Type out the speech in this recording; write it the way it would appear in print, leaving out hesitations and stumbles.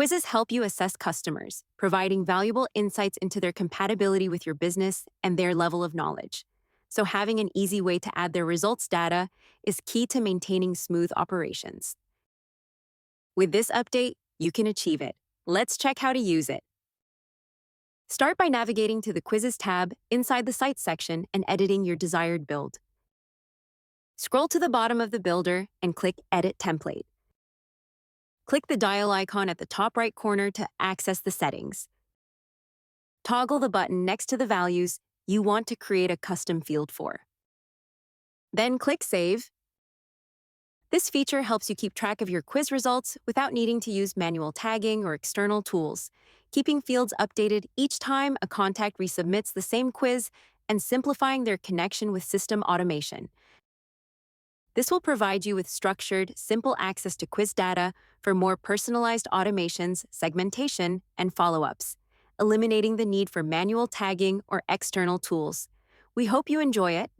Quizzes help you assess customers, providing valuable insights into their compatibility with your business and their level of knowledge. So, having an easy way to add their results data is key to maintaining smooth operations. With this update, you can achieve it. Let's check how to use it. Start by navigating to the Quizzes tab inside the Sites section and editing your desired build. Scroll to the bottom of the builder and click Edit Template. Click the dial icon at the top right corner to access the settings. Toggle the button next to the values you want to create a custom field for. Then click Save. This feature helps you keep track of your quiz results without needing to use manual tagging or external tools, keeping fields updated each time a contact resubmits the same quiz and simplifying their connection with system automation. This will provide you with structured, simple access to quiz data for more personalized automations, segmentation, and follow-ups, eliminating the need for manual tagging or external tools. We hope you enjoy it.